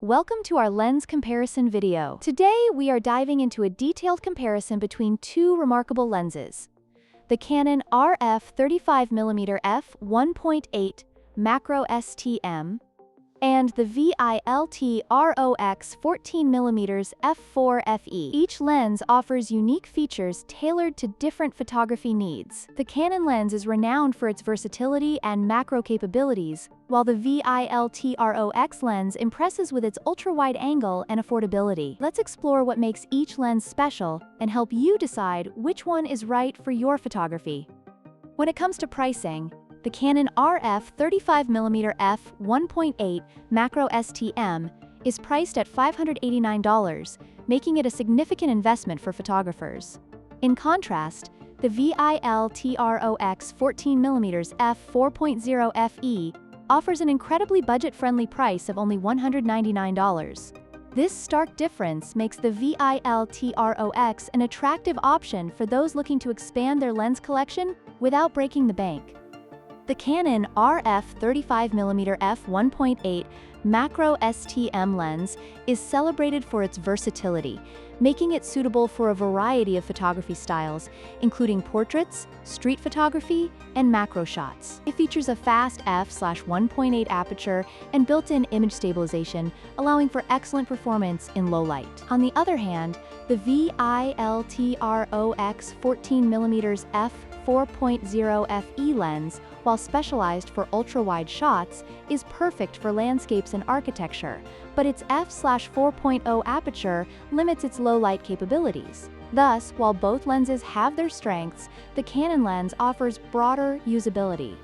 Welcome to our lens comparison video. Today, we are diving into a detailed comparison between two remarkable lenses: the Canon RF35mm F1.8 macro STM and the VILTROX 14mm F4FE. Each lens offers unique features tailored to different photography needs. The Canon lens is renowned for its versatility and macro capabilities, while the VILTROX lens impresses with its ultra-wide angle and affordability. Let's explore what makes each lens special and help you decide which one is right for your photography. When it comes to pricing, the Canon RF35mm F1.8 macro STM is priced at $589, making it a significant investment for photographers. In contrast, the VILTROX 14mm F4.0 FE offers an incredibly budget-friendly price of only $199. This stark difference makes the VILTROX an attractive option for those looking to expand their lens collection without breaking the bank. The Canon RF35mm F1.8 macro STM lens is celebrated for its versatility, making it suitable for a variety of photography styles, including portraits, street photography, and macro shots. It features a fast f/1.8 aperture and built-in image stabilization, allowing for excellent performance in low light. On the other hand, the VILTROX 14mm F4.0 FE lens, while specialized for ultra-wide shots, is perfect for landscapes and architecture, but its f/4.0 aperture limits its low-light capabilities. Thus, while both lenses have their strengths, the Canon lens offers broader usability.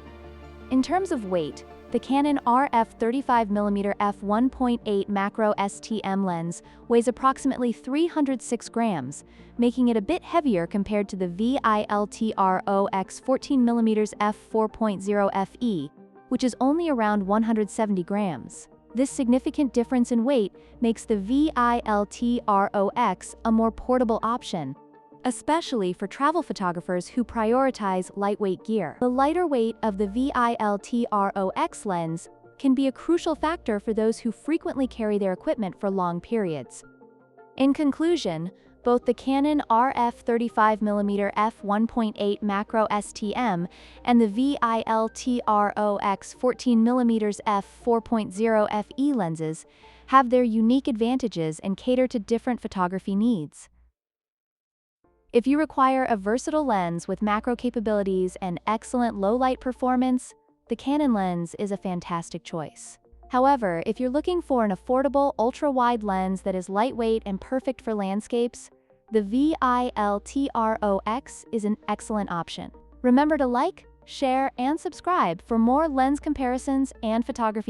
In terms of weight, the Canon RF35mm F1.8 macro STM lens weighs approximately 306 grams, making it a bit heavier compared to the VILTROX 14mm F4.0 FE, which is only around 170 grams. This significant difference in weight makes the VILTROX a more portable option, especially for travel photographers who prioritize lightweight gear. The lighter weight of the VILTROX lens can be a crucial factor for those who frequently carry their equipment for long periods. In conclusion, both the Canon RF35mm F1.8 macro STM and the VILTROX 14mm F4.0 FE lenses have their unique advantages and cater to different photography needs. If you require a versatile lens with macro capabilities and excellent low-light performance, the Canon lens is a fantastic choice. However, if you're looking for an affordable, ultra-wide lens that is lightweight and perfect for landscapes, the VILTROX is an excellent option. Remember to like, share, and subscribe for more lens comparisons and photography